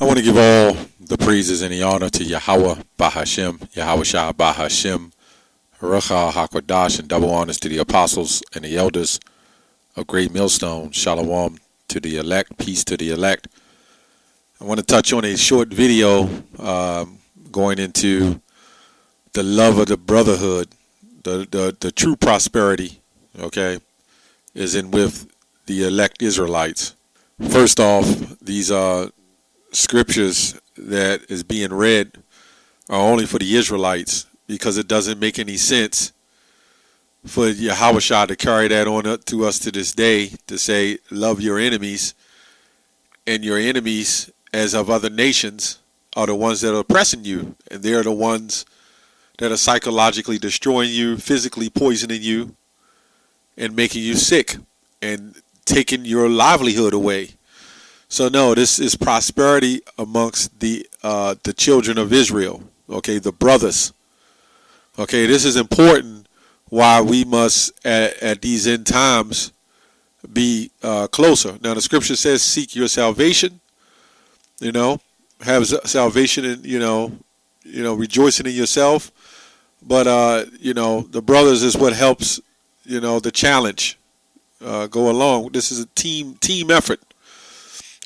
I want to give all the praises and the honor to Yahweh Bahashem, Yahweh Shah Bahashem, Rucha HaKodash, and double honors to the apostles and the elders of Great Millstone. Shalom to the elect, peace to the elect. I want to touch on a short video going into the love of the brotherhood, the true prosperity, okay, is in with the elect Israelites. First off, these scriptures that is being read are only for the Israelites, because it doesn't make any sense for Yahweh Shah to carry that on up to us to this day, to say love your enemies, and your enemies as of other nations are the ones that are oppressing you, and they're the ones that are psychologically destroying you, physically poisoning you, and making you sick and taking your livelihood away. So no, this is prosperity amongst the children of Israel, okay, the brothers. Okay, this is important, why we must at these end times be closer. Now the scripture says seek your salvation, have salvation and rejoicing in yourself. But the brothers is what helps the challenge go along. This is a team effort.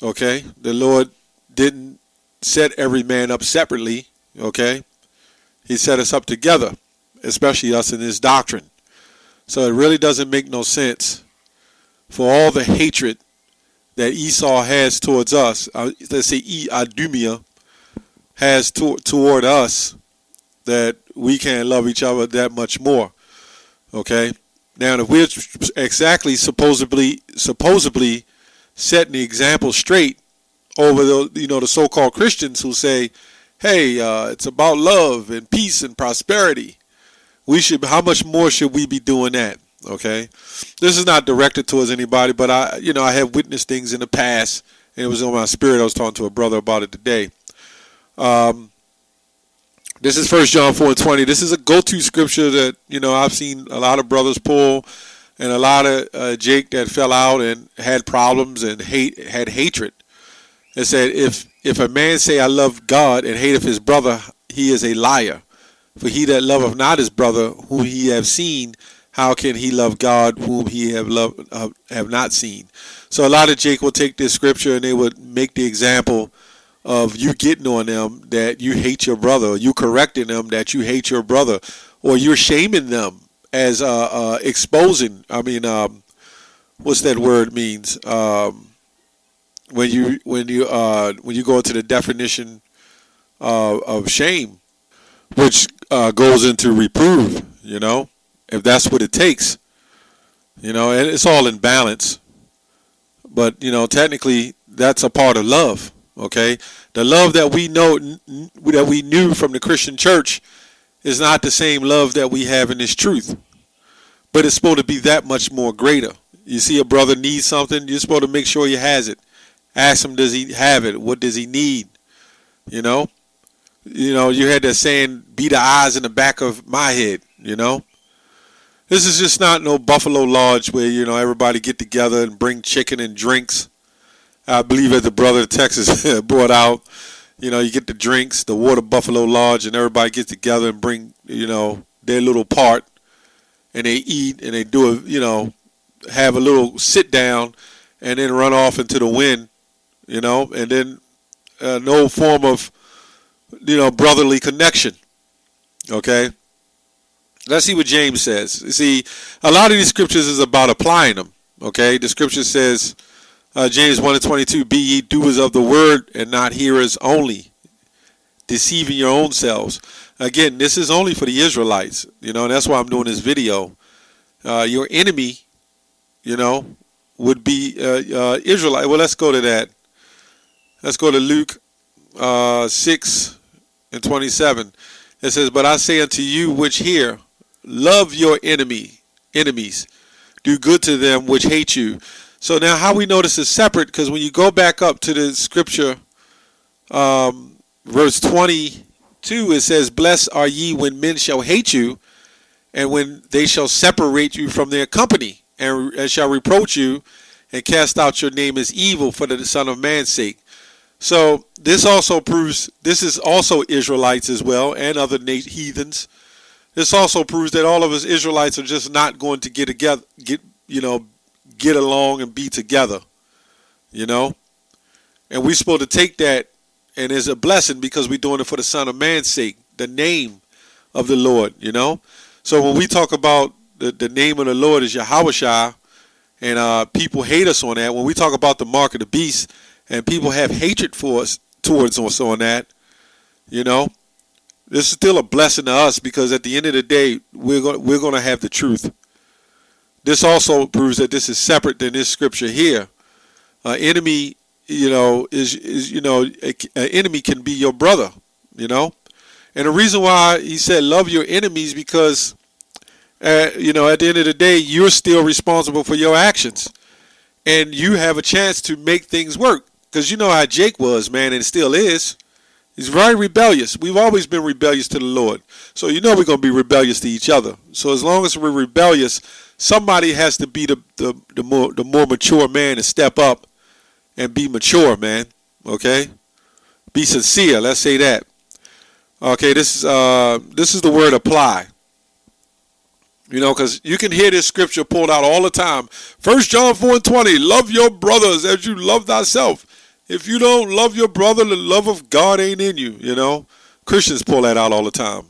Okay, the Lord didn't set every man up separately. Okay, He set us up together, especially us in this doctrine. So it really doesn't make no sense for all the hatred that Esau has towards us. Let's say Idumea has toward us, that we can't love each other that much more. Okay, now if we're exactly supposedly setting the example straight over the so-called Christians who say, hey, it's about love and peace and prosperity, how much more should we be doing that? Okay, this is not directed towards anybody, but I have witnessed things in the past, and it was on my spirit. I was talking to a brother about it today. This is 1 John 4:20. This is a go-to scripture that I've seen a lot of brothers pull, and a lot of Jake that fell out and had problems and had hatred. It said, if a man say, I love God, and hateth his brother, he is a liar. For he that loveth not his brother whom he have seen, how can he love God whom he have not seen? So a lot of Jake will take this scripture and they would make the example of you getting on them that you hate your brother, or you correcting them that you hate your brother, or you're shaming them as exposing. I mean, what's that word means? When you go into the definition of shame, which goes into reprove. If that's what it takes. And it's all in balance. But technically, that's a part of love. Okay, the love that we knew from the Christian church is not the same love that we have in this truth, but it's supposed to be that much more greater. You see a brother needs something, you're supposed to make sure he has it. Ask him, does he have it? What does he need? You had that saying, be the eyes in the back of my head. This is just not no Buffalo Lodge where everybody get together and bring chicken and drinks. I believe as the brother of Texas brought out, you get the drinks, the water Buffalo Lodge, and everybody gets together and bring, their little part, and they eat and they do have a little sit down, and then run off into the wind, and then no form of, brotherly connection. Okay. Let's see what James says. You see, a lot of these scriptures is about applying them. Okay. The scripture says, James 1:22, be ye doers of the word and not hearers only, deceiving your own selves. Again, this is only for the Israelites, and that's why I'm doing this video. Your enemy, would be Israelite. Well, let's go to that. Let's go to Luke 6:27. It says, but I say unto you which hear, love your enemies, do good to them which hate you. So now how we know this is separate, because when you go back up to the scripture, verse 22, it says, blessed are ye when men shall hate you, and when they shall separate you from their company, and shall reproach you, and cast out your name as evil for the Son of Man's sake. So this also proves, this is also Israelites as well and other heathens. This also proves that all of us Israelites are just not going to get together, get along and be together, And we're supposed to take that, and it's a blessing because we're doing it for the Son of Man's sake, the name of the Lord, So when we talk about the name of the Lord is Yahweh, and people hate us on that. When we talk about the mark of the beast, and people have hatred for us towards us on that, this is still a blessing to us because at the end of the day, we're going to have the truth. This also proves that this is separate than this scripture here. Enemy, an enemy can be your brother, And the reason why he said love your enemies because, at the end of the day, you're still responsible for your actions. And you have a chance to make things work. Because you know how Jake was, man, and still is. He's very rebellious. We've always been rebellious to the Lord. So we're going to be rebellious to each other. So as long as we're rebellious, somebody has to be the more mature man and step up and be mature, man. Okay? Be sincere. Let's say that. Okay, this is the word apply. Because you can hear this scripture pulled out all the time. 1 John 4:20, love your brothers as you love thyself. If you don't love your brother, the love of God ain't in you, Christians pull that out all the time,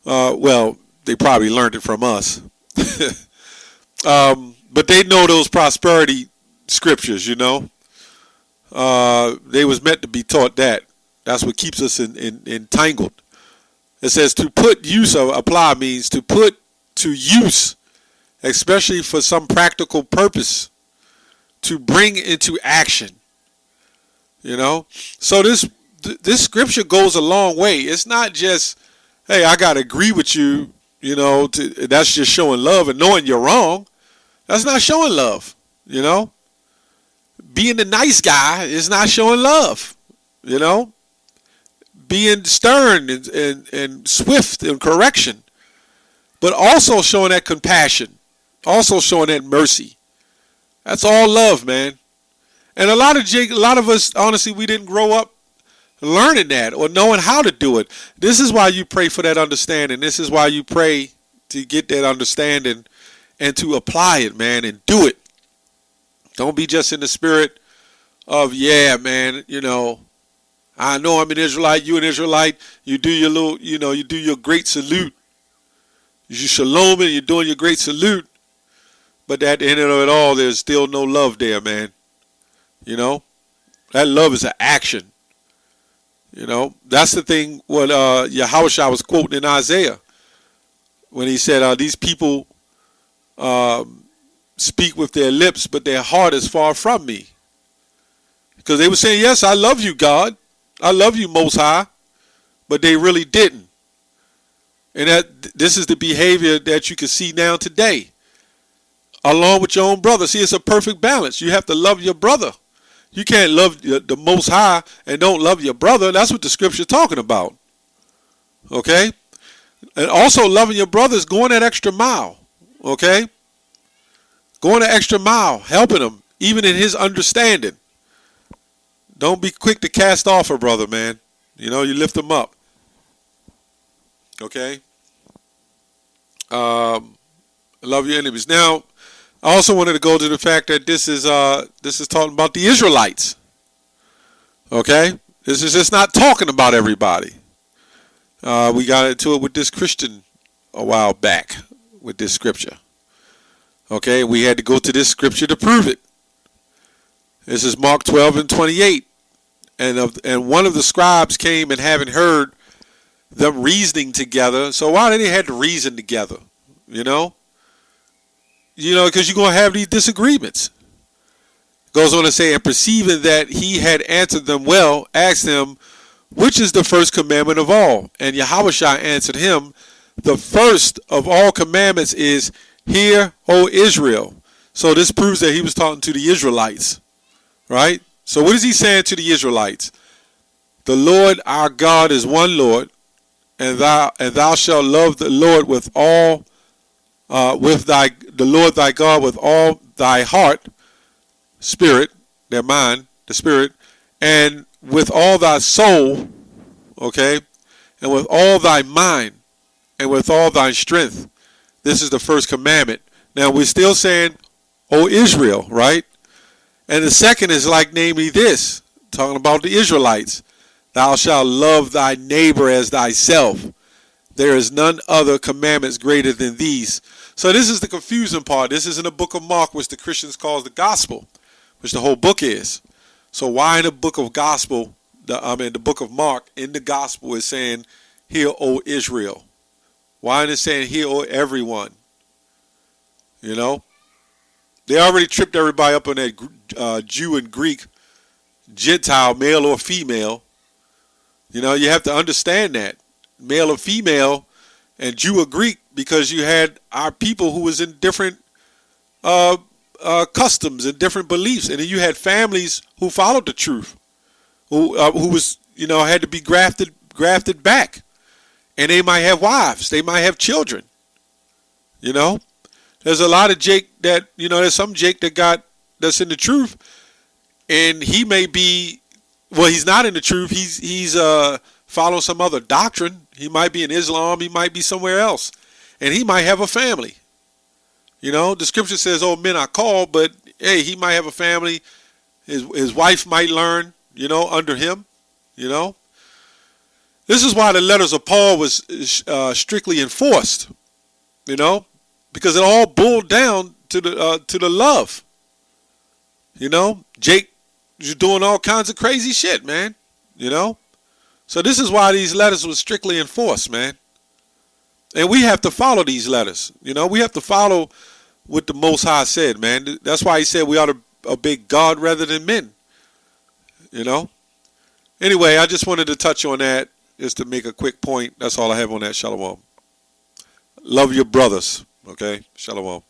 Well, they probably learned it from us. But they know those prosperity scriptures, They was meant to be taught that. That's what keeps us entangled. It says to put use of apply means to put to use, especially for some practical purpose, to bring into action. So this scripture goes a long way. It's not just, hey, I gotta agree with you, that's just showing love and knowing you're wrong. That's not showing love, Being the nice guy is not showing love, Being stern and swift in correction, but also showing that compassion, also showing that mercy. That's all love, man. And a lot of us, honestly, we didn't grow up learning that or knowing how to do it. This is why you pray for that understanding. This is why you pray to get that understanding and to apply it, man, and do it. Don't be just in the spirit of, yeah, man, I know I'm an Israelite, you an Israelite. You do your little, you do your great salute. You shalom and you're doing your great salute. But at the end of it all, there's still no love there, man. That love is an action. That's the thing what Yahushua was quoting in Isaiah. When he said, these people speak with their lips, but their heart is far from me. Because they were saying, yes, I love you, God. I love you, Most High. But they really didn't. And this is the behavior that you can see now today. Along with your own brother. See, it's a perfect balance. You have to love your brother. You can't love the Most High and don't love your brother. That's what the scripture's talking about. Okay? And also loving your brother is going that extra mile. Okay? Going the extra mile. Helping him. Even in his understanding. Don't be quick to cast off a brother, man. You lift him up. Okay? Love your enemies. Now, I also wanted to go to the fact that this is talking about the Israelites. Okay? This is just not talking about everybody. We got into it with this Christian a while back with this scripture. Okay? We had to go to this scripture to prove it. This is Mark 12:28. And one of the scribes came and having heard them reasoning together. So why did they have to reason together? Because you're going to have these disagreements. Goes on to say, and perceiving that he had answered them well, asked him, which is the first commandment of all? And Yahushua answered him, the first of all commandments is, hear, O Israel. So this proves that he was talking to the Israelites. Right? So what is he saying to the Israelites? The Lord our God is one Lord, and thou shalt love the Lord with all the Lord thy God with all thy heart, spirit, their mind, the spirit, and with all thy soul, okay, and with all thy mind, and with all thy strength. This is the first commandment. Now we're still saying, O Israel, right? And the second is like, namely this, talking about the Israelites. Thou shalt love thy neighbor as thyself. There is none other commandments greater than these. So this is the confusing part. This is in the book of Mark, which the Christians call the gospel, which the whole book is. So why in the book of gospel, the book of Mark, in the gospel is saying, hear, O Israel? Why is it saying, hear, O everyone? You know? They already tripped everybody up on that Jew and Greek, Gentile, male or female. You know, you have to understand that. Male or female, and Jew or Greek, because you had our people who was in different customs and different beliefs. And then you had families who followed the truth, who was, you know, had to be grafted back. And they might have wives. They might have children. You know? There's a lot of Jake that, you know, there's some Jake that's in the truth. And he may be, well, he's not in the truth. He's following some other doctrine. He might be in Islam. He might be somewhere else. And he might have a family. You know, the scripture says, oh, men are called, but hey, he might have a family. His wife might learn, you know, under him, you know. This is why the letters of Paul was strictly enforced, you know, because it all boiled down to the love. You know, Jake is doing all kinds of crazy shit, man, you know. So this is why these letters were strictly enforced, man. And we have to follow these letters. You know, we have to follow what the Most High said, man. That's why he said we ought to obey God rather than men. You know. Anyway, I just wanted to touch on that just to make a quick point. That's all I have on that. Shalom. Love your brothers. Okay. Shalom.